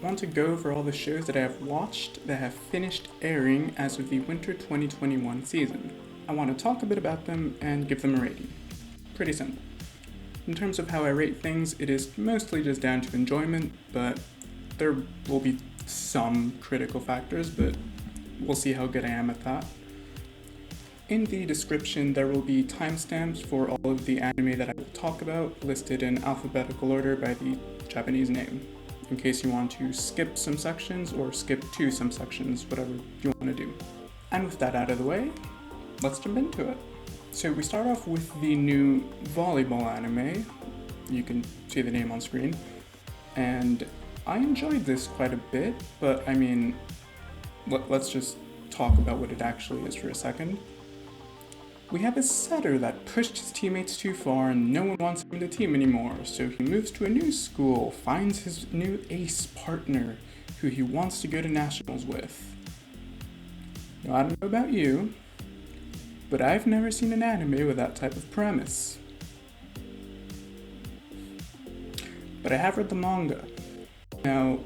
want to go over all the shows that I have watched that have finished airing as of the winter 2021 season. I want to talk a bit about them and give them a rating. Pretty simple. In terms of how I rate things, it is mostly just down to enjoyment, but there will be some critical factors, but we'll see how good I am at that. In the description, there will be timestamps for all of the anime that I will talk about, listed in alphabetical order by the Japanese name, in case you want to skip some sections or skip to some sections, whatever you want to do. And with that out of the way, let's jump into it. So we start off with the new volleyball anime. You can see the name on screen. And I enjoyed this quite a bit, but I mean, let's just talk about what it actually is for a second. We have a setter that pushed his teammates too far and no one wants him in the team anymore, so he moves to a new school, finds his new ace partner, who he wants to go to nationals with. Now, I don't know about you, but I've never seen an anime with that type of premise. But I have read the manga. Now,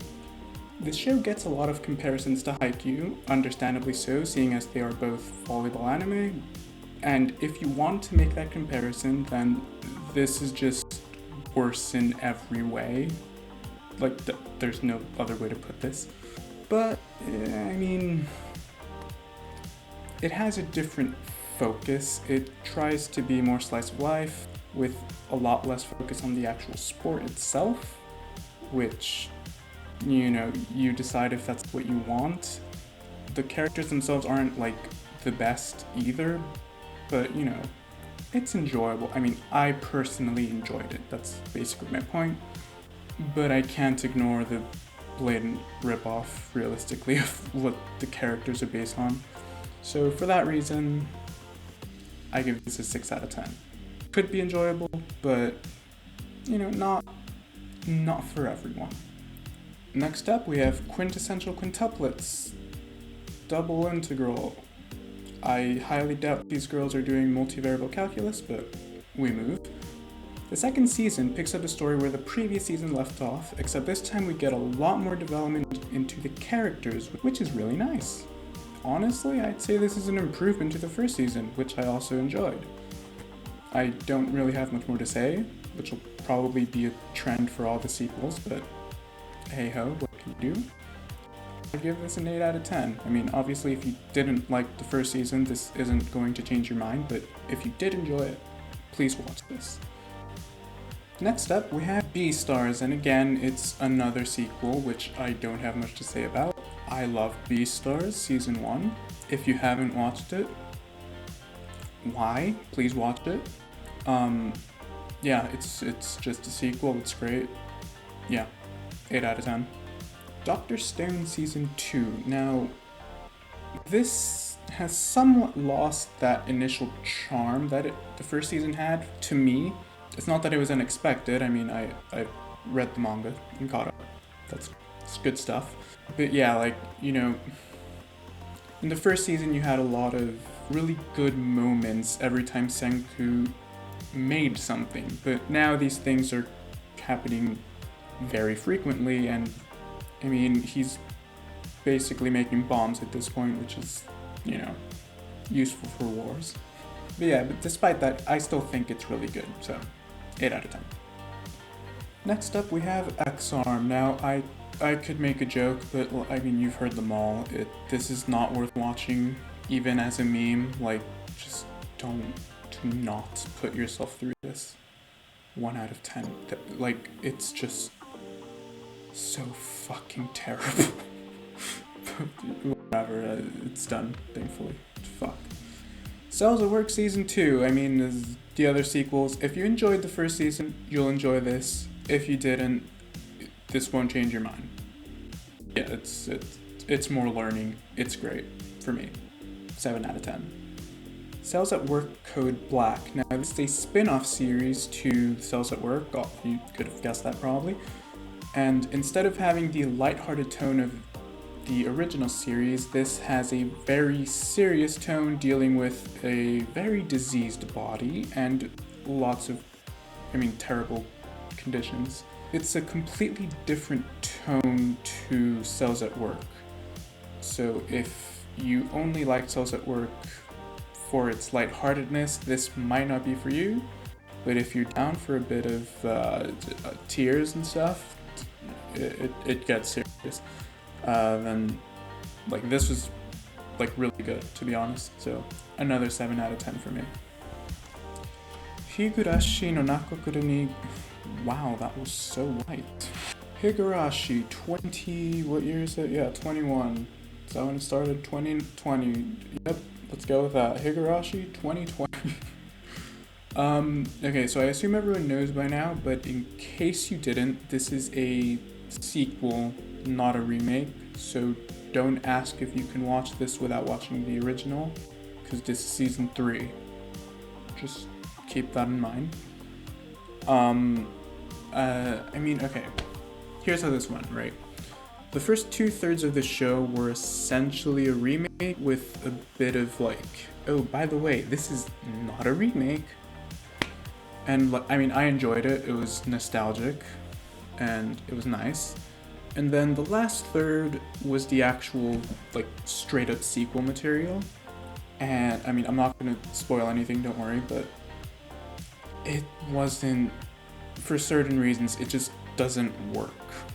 the show gets a lot of comparisons to Haikyuu, understandably so, seeing as they are both volleyball anime. And if you want to make that comparison, then this is just worse in every way. Like, there's no other way to put this. But, I mean, it has a different focus. It tries to be more slice of life, with a lot less focus on the actual sport itself, which, you decide if that's what you want. The characters themselves aren't, like, the best either, but, it's enjoyable. I mean, I personally enjoyed it. That's basically my point. But I can't ignore the blatant ripoff, realistically, of what the characters are based on. So for that reason, I give this a 6 out of 10. Could be enjoyable, but, not for everyone. Next up, we have quintessential quintuplets. Double integral. I highly doubt these girls are doing multivariable calculus, but we move. The second season picks up a story where the previous season left off, except this time we get a lot more development into the characters, which is really nice. Honestly, I'd say this is an improvement to the first season, which I also enjoyed. I don't really have much more to say, which will probably be a trend for all the sequels, but hey ho, what can you do? I give this an 8 out of 10. I mean, obviously, if you didn't like the first season, this isn't going to change your mind, but if you did enjoy it, please watch this. Next up, we have Beastars, and again, it's another sequel, which I don't have much to say about. I love Beastars Season 1. If you haven't watched it, why? Please watch it. Yeah, it's just a sequel, it's great. Yeah, 8 out of 10. Dr. Stone Season 2. Now, this has somewhat lost that initial charm that the first season had, to me. It's not that it was unexpected. I mean, I read the manga and caught up. That's good stuff. But yeah, in the first season you had a lot of really good moments every time Senku made something. But now these things are happening very frequently, and I mean, he's basically making bombs at this point, which is, useful for wars. But yeah, but despite that, I still think it's really good, so 8 out of 10. Next up, we have X-Arm. Now, I could make a joke, but, I mean, you've heard them all. This is not worth watching, even as a meme. Just do not put yourself through this. 1 out of 10. It's just so fucking terrible. Whatever, it's done, thankfully. Fuck. Cells at Work Season 2. I mean, as the other sequels, if you enjoyed the first season, you'll enjoy this. If you didn't, this won't change your mind. Yeah, it's more learning. It's great for me. 7 out of 10. Cells at Work Code Black. Now, this is a spin-off series to Cells at Work. Oh, you could have guessed that probably. And instead of having the lighthearted tone of the original series, this has a very serious tone dealing with a very diseased body and lots of, terrible conditions. it's a completely different tone to Cells at Work. So if you only like Cells at Work for its lightheartedness, this might not be for you. But if you're down for a bit of tears and stuff, it gets serious. And like this was like really good, to be honest. So another 7 out of 10 for me. Higurashi no Nakokuru ni... Wow, that was so white. Higurashi, 20... What year is it? Yeah, 21. Is that when it started? 2020. Yep, let's go with that. Higurashi, 2020. Okay, so I assume everyone knows by now, but in case you didn't, this is a sequel, not a remake. So don't ask if you can watch this without watching the original, because this is season 3. Just keep that in mind. I mean, okay, here's how this went, right? The first 2/3 of the show were essentially a remake with a bit of like, oh, by the way, this is not a remake. And I mean, I enjoyed it. It was nostalgic and it was nice. And then the last third was the actual like straight up sequel material. And I mean, I'm not gonna spoil anything, don't worry, but it wasn't, for certain reasons, it just doesn't work.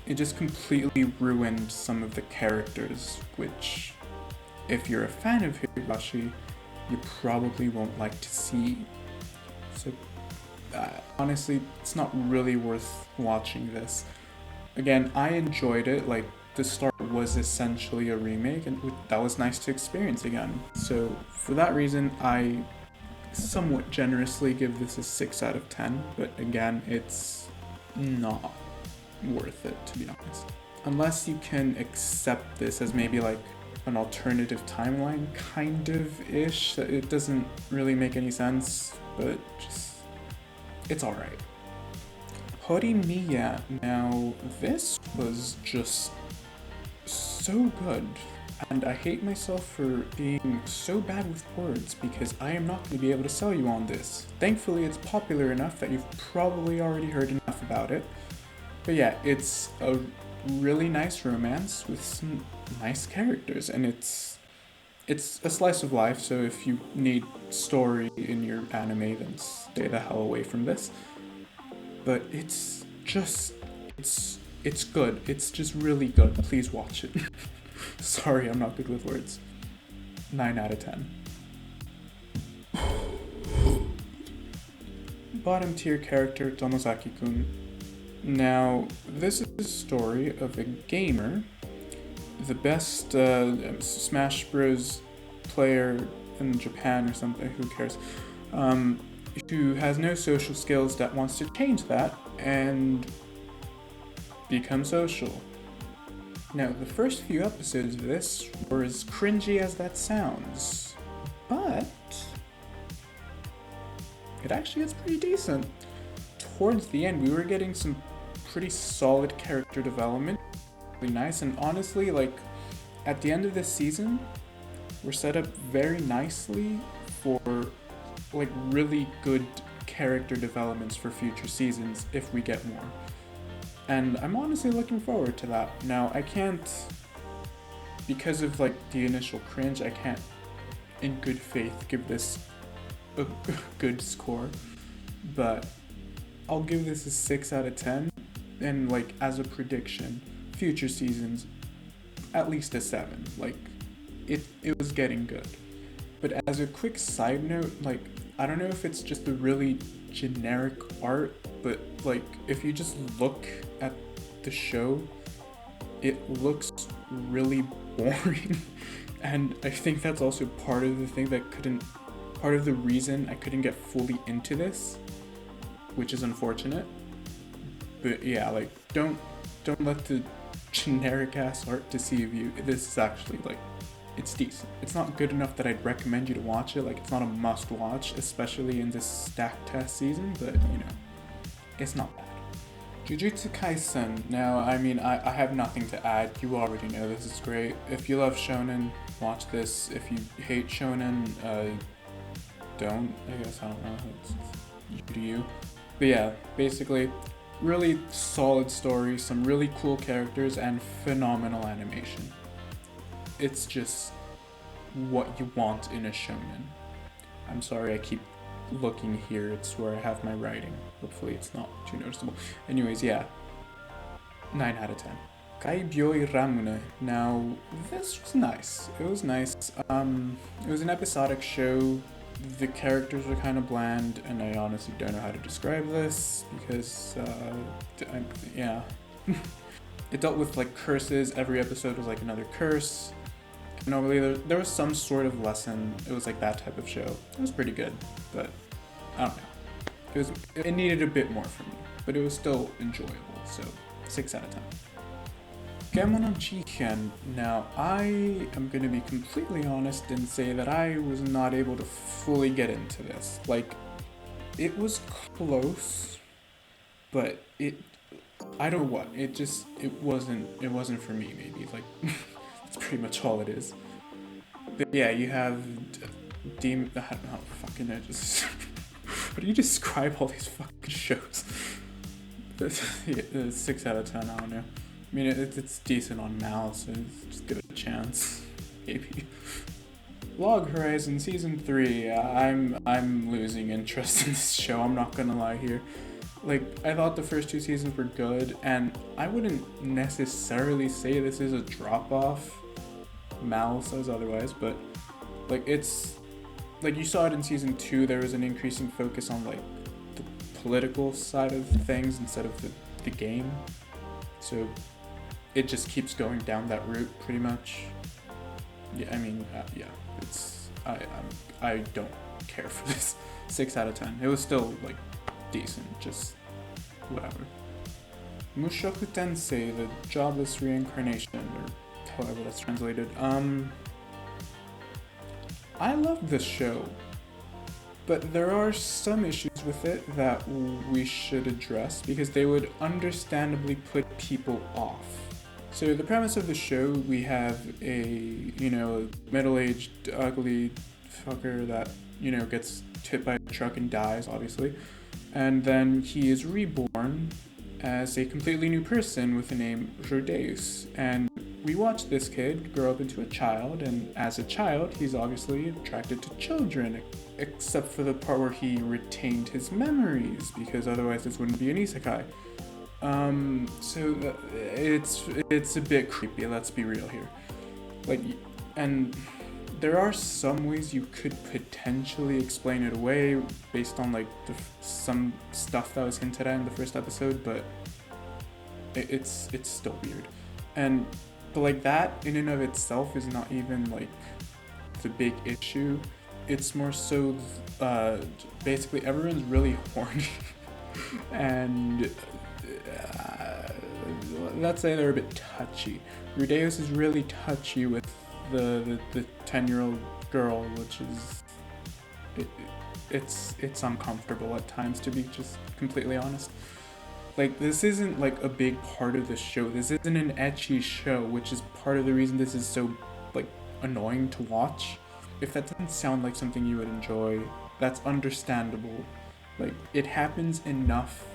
It just completely ruined some of the characters, which, if you're a fan of Higurashi, you probably won't like to see. So, honestly, it's not really worth watching this. Again, I enjoyed it, like, the start was essentially a remake, and that was nice to experience again. So, for that reason, I somewhat generously give this a 6 out of 10, but again, it's not worth it, to be honest. Unless you can accept this as maybe like an alternative timeline, kind of ish. It doesn't really make any sense, but just, it's alright. Horimiya, now this was just so good. And I hate myself for being so bad with words because I am not going to be able to sell you on this. Thankfully, it's popular enough that you've probably already heard enough about it. But yeah, it's a really nice romance with some nice characters, and it's a slice of life, so if you need story in your anime, then stay the hell away from this. But it's good. It's just really good. Please watch it. Sorry, I'm not good with words. 9 out of 10. Bottom tier character, Tomozaki-kun. Now, this is a story of a gamer, the best Smash Bros. Player in Japan or something, who cares, who has no social skills that wants to change that and become social. Now, the first few episodes of this were as cringy as that sounds, but it actually gets pretty decent. Towards the end, we were getting some pretty solid character development, really nice, and honestly, like, at the end of this season, we're set up very nicely for, like, really good character developments for future seasons if we get more. And I'm honestly looking forward to that. Now, I can't, because of like the initial cringe, I can't in good faith give this a good score, but I'll give this a 6 out of 10, and like as a prediction, future seasons, at least a 7. Like, it was getting good. But as a quick side note, like, I don't know if it's just the really generic art, but like if you just look at the show, it looks really boring. And I think that's also part of the reason I couldn't get fully into this, which is unfortunate. But yeah, like, don't let the generic ass art deceive you. This is actually, like, it's decent. It's not good enough that I'd recommend you to watch it. Like, it's not a must watch, especially in this stack test season, but you know, it's not bad. Jujutsu Kaisen. Now, I mean, I have nothing to add. You already know this is great. If you love shonen, watch this. If you hate shonen, don't. I guess, I don't know. It's you to you. But yeah, basically, Really solid story, some really cool characters, and phenomenal animation. It's just what you want in a shonen. I'm sorry I keep looking here, it's where I have my writing. Hopefully it's not too noticeable. Anyways, yeah. 9 out of 10. Kai Byoui Ramune. Now, this was nice. It was nice. It was an episodic show. The characters were kind of bland, and I honestly don't know how to describe this because, yeah. It dealt with like curses. Every episode was like another curse. Normally there was some sort of lesson. It was like that type of show. It was pretty good, but I don't know. It needed a bit more from me, but it was still enjoyable. So 6 out of 10. Kemono Jihen. Now, I am going to be completely honest and say that I was not able to fully get into this. Like, it was close, but I don't know what, it wasn't for me, maybe. Like, that's pretty much all it is. But yeah, you have how do you describe all these fucking shows? 6 out of 10, I don't know. I mean, it's decent on Mal, so just give it a chance, maybe. Log Horizon Season 3, I'm losing interest in this show, I'm not gonna lie here. Like, I thought the first 2 seasons were good, and I wouldn't necessarily say this is a drop-off. Mal says otherwise, but, like, it's... Like, you saw it in Season 2, there was an increasing focus on, like, the political side of things instead of the game. So... it just keeps going down that route, pretty much. Yeah, I mean, yeah, it's... I don't care for this. 6 out of 10. It was still, like, decent, just whatever. Mushoku Tensei, the jobless reincarnation, or however that's translated. I love this show, but there are some issues with it that we should address because they would understandably put people off. So the premise of the show, we have a, middle-aged, ugly fucker that, gets hit by a truck and dies, obviously. And then he is reborn as a completely new person with the name Rudeus. And we watch this kid grow up into a child, and as a child, he's obviously attracted to children, except for the part where he retained his memories, because otherwise this wouldn't be an isekai. So it's a bit creepy, let's be real here. Like, and there are some ways you could potentially explain it away based on like some stuff that was hinted at in the first episode, but it's still weird. But like that in and of itself is not even like the big issue. It's more so basically everyone's really horny and let's say they're a bit touchy. Rudeus is really touchy with the 10-year-old girl, which is it's uncomfortable at times, to be just completely honest. Like, this isn't like a big part of the show. This isn't an ecchi show, which is part of the reason this is so like annoying to watch. If that doesn't sound like something you would enjoy, that's understandable. Like, it happens enough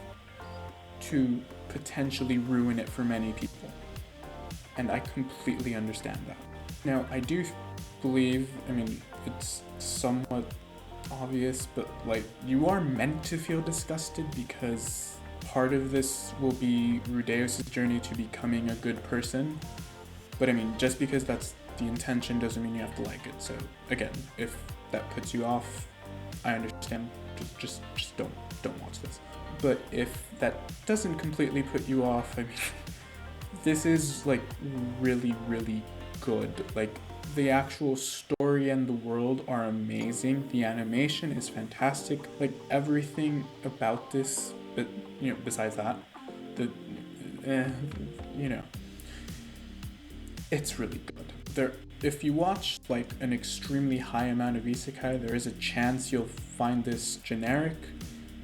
to potentially ruin it for many people, and I completely understand that. Now, I do believe, I mean, it's somewhat obvious, but like, you are meant to feel disgusted because part of this will be Rudeus' journey to becoming a good person. But I mean, just because that's the intention doesn't mean you have to like it. So again, if that puts you off, I understand. Just don't watch this. But if that doesn't completely put you off, I mean, this is like really, really good. Like, the actual story and the world are amazing. The animation is fantastic. Like, everything about this, but besides that, it's really good. If you watch like an extremely high amount of isekai, there is a chance you'll find this generic,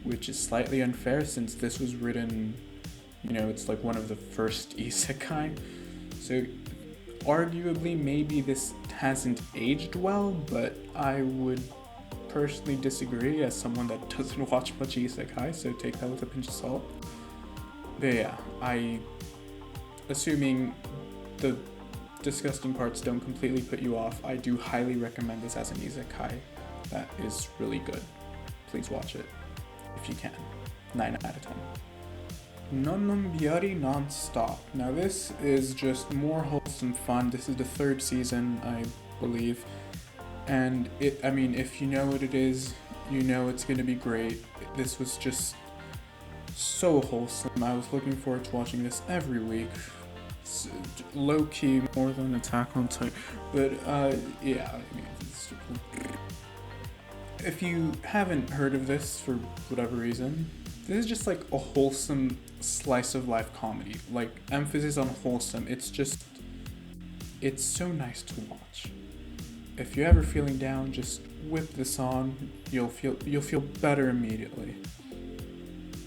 which is slightly unfair since this was written, it's like one of the first isekai. So arguably maybe this hasn't aged well, but I would personally disagree as someone that doesn't watch much isekai, so take that with a pinch of salt. But yeah, assuming the disgusting parts don't completely put you off, I do highly recommend this as an isekai. That is really good. Please watch it if you can. 9 out of 10. Non Biyori Nonstop. Now this is just more wholesome fun. This is the 3rd season, I believe. And if you know what it is, you know it's gonna be great. This was just so wholesome. I was looking forward to watching this every week. It's low-key more than Attack on Titan. But yeah, if you haven't heard of this for whatever reason, this is just like a wholesome slice of life comedy. Like, emphasis on wholesome. It's so nice to watch. If you're ever feeling down, just whip this on. You'll feel better immediately.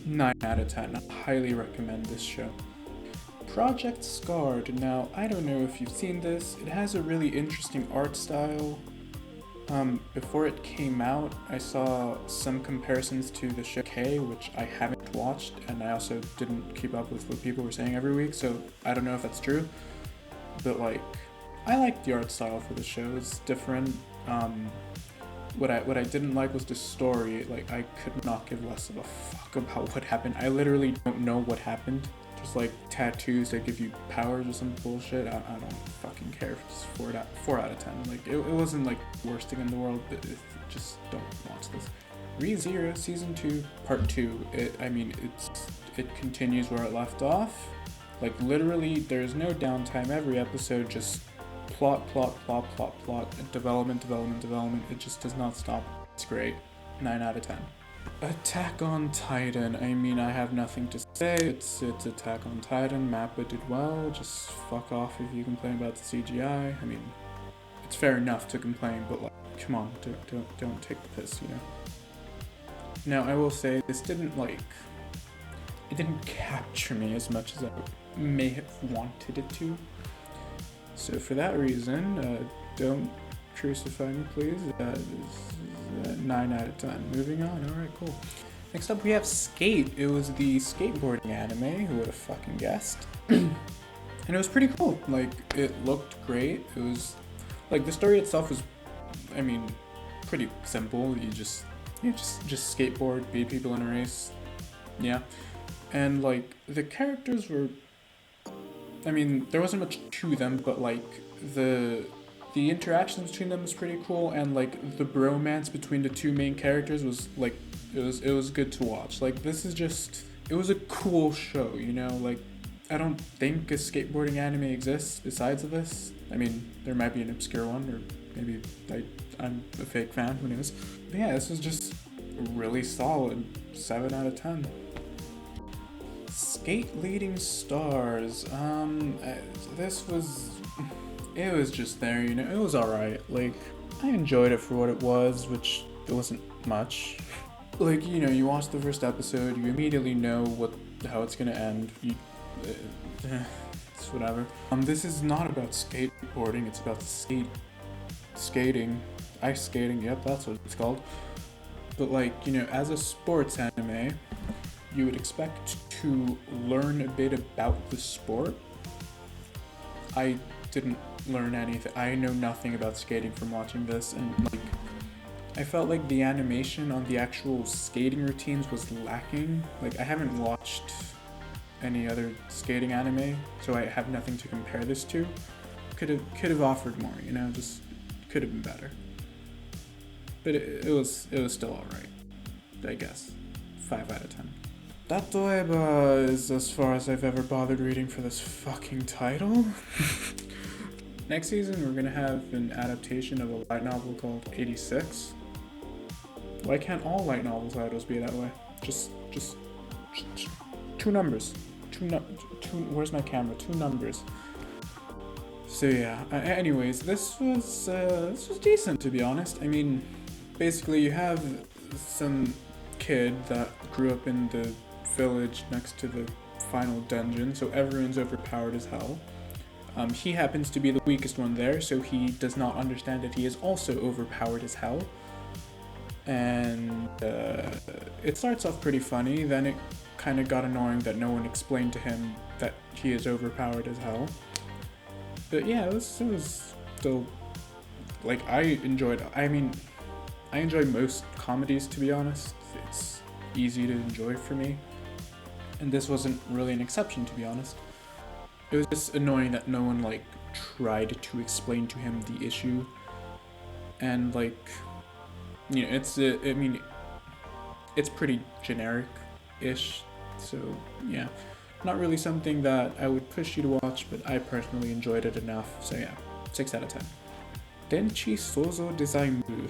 9 out of 10. I highly recommend this show. Project Scarred. Now, I don't know if you've seen this. It has a really interesting art style. Before it came out, I saw some comparisons to the show Houkai, which I haven't watched, and I also didn't keep up with what people were saying every week, so I don't know if that's true. But like, I like the art style for the show. It's different. What I didn't like was the story. Like, I could not give less of a fuck about what happened. I literally don't know what happened. Just like tattoos that give you powers or some bullshit. I don't fucking care. It's 4 out of 10. Like, it wasn't like the worst thing in the world, but just don't watch this. ReZero Season 2 Part 2. It continues where it left off. Like, literally, there's no downtime. Every episode just plot, development. It just does not stop. It's great. 9 out of 10. Attack on Titan. I have nothing to say. It's Attack on Titan. Mappa did well. Just fuck off if you complain about the CGI. It's fair enough to complain, but like, come on, don't take the piss, you know. Now, I will say this didn't capture me as much as I may have wanted it to. So for that reason, don't crucify me, please. 9 out of 10. Moving on. Alright, cool. Next up, we have Skate. It was the skateboarding anime. Who would have fucking guessed? And it was pretty cool. Like, it looked great. It was like, the story itself was, pretty simple. You just skateboard, beat people in a race. Yeah. And like, the characters were, there wasn't much to them, but like, the interactions between them was pretty cool, and like, the bromance between the two main characters was like, it was good to watch. Like, it was a cool show, you know. Like, I don't think a skateboarding anime exists besides of this. There might be an obscure one, or maybe I'm a fake fan, who knows. But yeah, this was just really solid. 7 out of 10. Skate Leading Stars. It was just there, you know. It was alright. Like, I enjoyed it for what it was, which it wasn't much. Like, you know, you watch the first episode, you immediately know how it's gonna end. It's whatever. This is not about skateboarding. It's about skating, ice skating. Yep, that's what it's called. But like, you know, as a sports anime, you would expect to learn a bit about the sport. I didn't learn anything. I know nothing about skating from watching this, and like, I felt like the animation on the actual skating routines was lacking. Like, I haven't watched any other skating anime, so I have nothing to compare this to. Could have offered more, you know, just could have been better. But it was still alright, I guess. 5 out of 10. Tatoeba is as far as I've ever bothered reading for this fucking title. Next season, we're gonna have an adaptation of a light novel called 86. Why can't all light novel titles be that way? Just 2 numbers. Where's my camera? 2 numbers. So yeah. Anyways, this was decent, to be honest. Basically, you have some kid that grew up in the village next to the final dungeon, so everyone's overpowered as hell. He happens to be the weakest one there, so he does not understand that he is also overpowered as hell. And it starts off pretty funny, then it kind of got annoying that no one explained to him that he is overpowered as hell. But yeah, it was still, like, I enjoy most comedies, to be honest. It's easy to enjoy for me. And this wasn't really an exception, to be honest. It was just annoying that no one, like, tried to explain to him the issue. And, like, you know, it's pretty generic-ish. So, yeah. Not really something that I would push you to watch, but I personally enjoyed it enough. So yeah, 6 out of 10. Denchi Sozo Design-bu.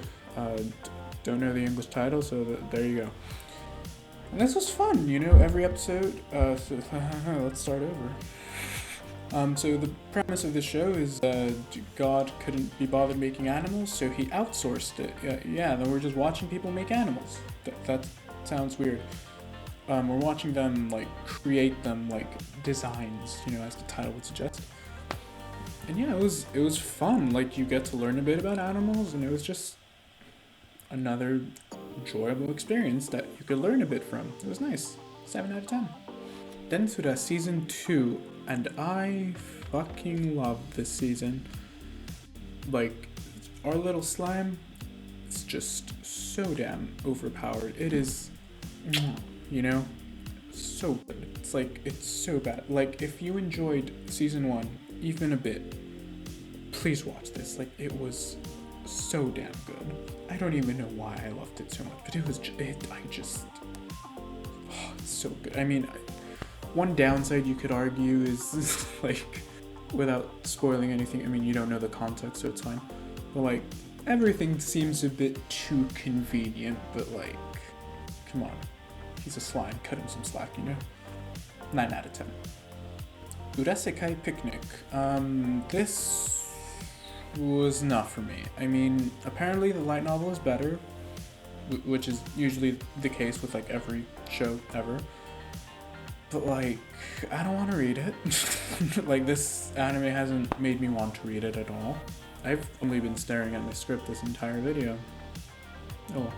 Don't know the English title, so there you go. And this was fun, you know, every episode. So let's start over. So the premise of the show is God couldn't be bothered making animals, so he outsourced it. Yeah, then we're just watching people make animals. That sounds weird. We're watching them, like, create them, like, designs, you know, as the title would suggest. And yeah, it was fun. Like, you get to learn a bit about animals, and it was just another enjoyable experience that you could learn a bit from. It was nice. 7 out of 10. Densura Season 2, and I fucking love this season. Like, our little slime is just so damn overpowered. It is, you know, so good. It's like, it's so bad. Like, if you enjoyed Season 1 even a bit, please watch this. Like, it was so damn good. I don't even know why I loved it so much, but it was it's so good. I mean, one downside you could argue is like, without spoiling anything, I mean, you don't know the context, so it's fine. But like, everything seems a bit too convenient, but like, come on. He's a slime, cut him some slack, you know? 9 out of 10. Urasekai Picnic. This was not for me. I mean, apparently the light novel is better, which is usually the case with like every show ever. But like, I don't want to read it. Like, this anime hasn't made me want to read it at all. I've only been staring at my script this entire video. Oh.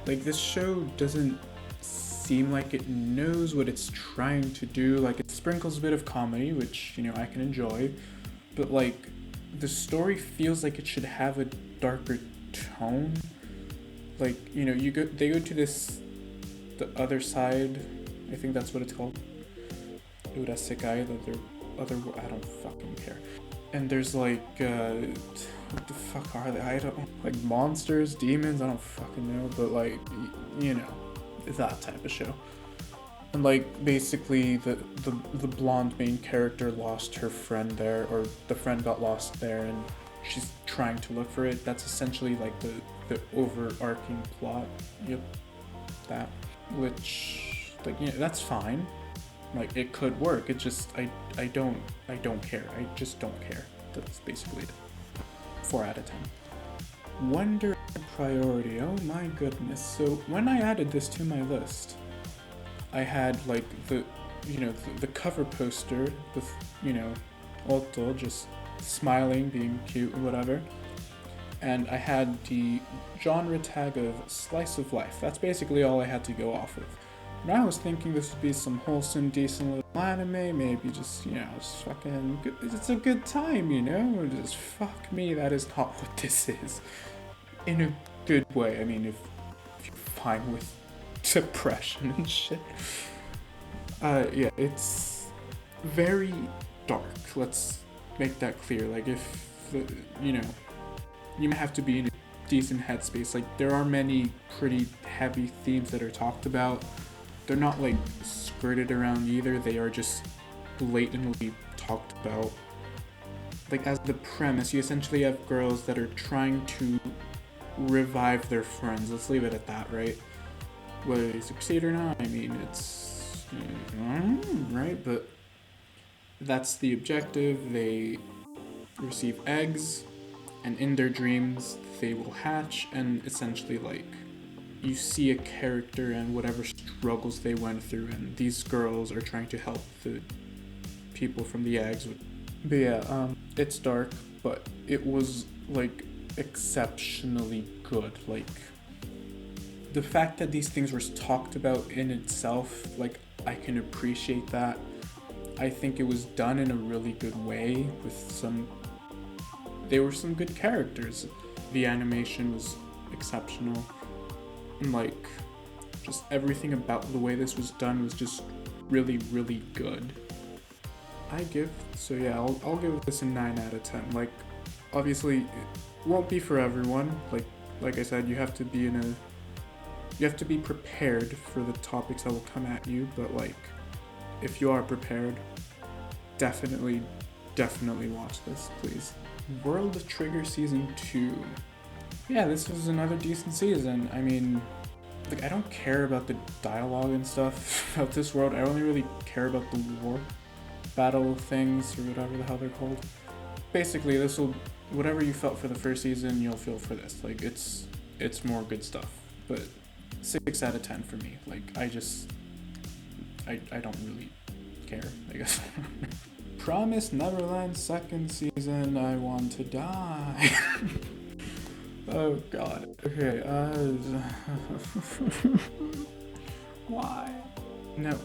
Like, this show doesn't seem like it knows what it's trying to do. Like, it sprinkles a bit of comedy, which, you know, I can enjoy, but like, the story feels like it should have a darker tone. Like, you know, they go to the other side, I think that's what it's called, Urasekai, I don't fucking care. And there's like, what the fuck are they? I don't, like, monsters, demons, I don't fucking know, but like, you know, that type of show. And like, basically the blonde main character lost her friend there, or the friend got lost there, and she's trying to look for it. That's essentially like the overarching plot. Yep, that. Which, like, you know, that's fine. Like, it could work. It just, I don't care. I just don't care. That's basically it. 4 out of 10. Wonder Priority. Oh my goodness. So when I added this to my list, I had like the cover poster with, you know, Otto just smiling, being cute or whatever. And I had the genre tag of slice of life. That's basically all I had to go off with. And I was thinking this would be some wholesome, decent little anime, maybe just, you know, just fucking good. It's a good time, you know? Just fuck me, that is not what this is. In a good way. I mean, if you're fine with depression and shit. Yeah, it's very dark. Let's make that clear. Like, if, you know, you have to be in a decent headspace. Like, there are many pretty heavy themes that are talked about. They're not like skirted around either. They are just blatantly talked about. Like, as the premise, you essentially have girls that are trying to revive their friends. Let's leave it at that, right? Whether they succeed or not, I mean, it's, right? But that's the objective. They receive eggs, and in their dreams, they will hatch, and essentially, like, you see a character and whatever struggles they went through, and these girls are trying to help the people from the eggs. But yeah, it's dark, but it was, like, exceptionally good. Like, the fact that these things were talked about in itself, like, I can appreciate that. I think it was done in a really good way with there were some good characters. The animation was exceptional. And like, just everything about the way this was done was just really, really good. I'll give this a 9 out of 10. Like, obviously, it won't be for everyone. Like I said, you have to be prepared for the topics that will come at you, but like, if you are prepared, definitely watch this, please. World Trigger Season 2. Yeah, this was another decent season. I mean, like, I don't care about the dialogue and stuff about this world. I only really care about the war battle things, or whatever the hell they're called. Basically, whatever you felt for the first season, you'll feel for this. Like, it's more good stuff. But 6 out of 10 for me. Like, I don't really care, I guess. Promise Neverland second season, I want to die. Oh god. Okay, why? Now,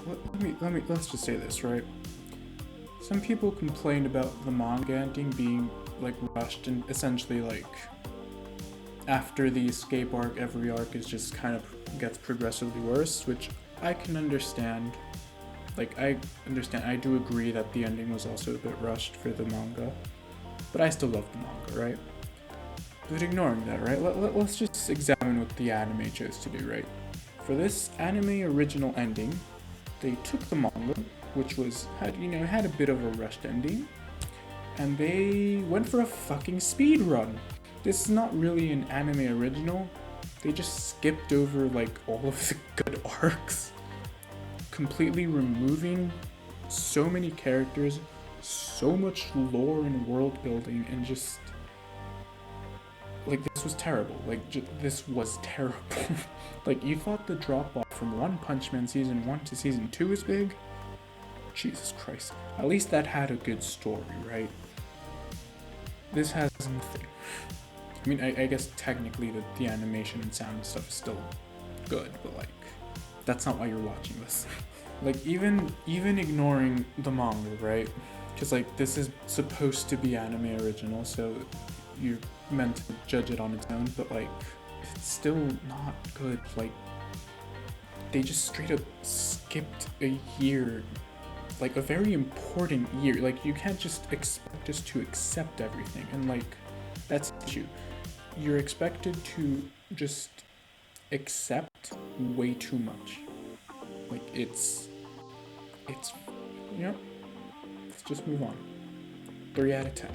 let's just say this, right? Some people complained about the manga ending being, like, rushed, and essentially, like, after the escape arc, every arc is just kind of gets progressively worse, which I can understand. Like, I do agree that the ending was also a bit rushed for the manga, but I still love the manga, right? But ignoring that, right, let's just examine what the anime chose to do, right? For this anime original ending, they took the manga, which had a bit of a rushed ending, and they went for a fucking speed run. This is not really an anime original. They just skipped over, like, all of the good arcs, completely removing so many characters, so much lore and world building, and just, like, this was terrible. Like, this was terrible. Like, you thought the drop off from One Punch Man season 1 to season 2 was big? Jesus Christ. At least that had a good story, right? This has nothing. I mean, I guess technically the animation and sound and stuff is still good, but like, that's not why you're watching this. Like, even ignoring the manga, right? Because like, this is supposed to be anime original, so you're meant to judge it on its own, but like, it's still not good. Like, they just straight up skipped a year, like a very important year. Like, you can't just expect us to accept everything, and like, that's the issue. You're expected to just accept way too much. Like, it's let's just move on. 3 out of 10.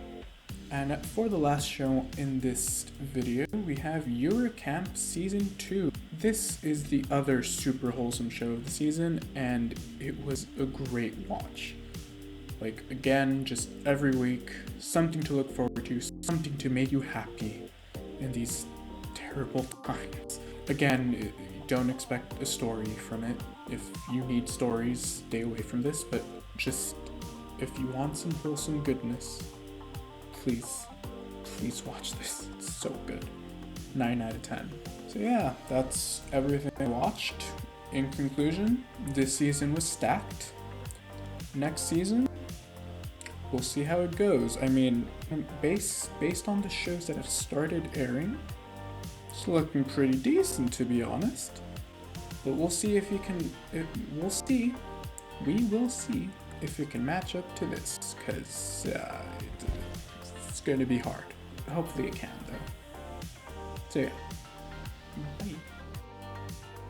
And for the last show in this video, we have Yura Camp Season 2. This is the other super wholesome show of the season, and it was a great watch. Like, again, just every week, something to look forward to, something to make you happy in these terrible times. Again, don't expect a story from it. If you need stories, stay away from this, but just, if you want some wholesome goodness, please watch this. It's so good. 9 out of 10. So yeah, that's everything I watched. In conclusion, this season was stacked. Next season, we'll see how it goes. I mean, based on the shows that have started airing, it's looking pretty decent, to be honest. But we'll see if you can. We will see if it can match up to this, because it's going to be hard. Hopefully it can, though. So yeah,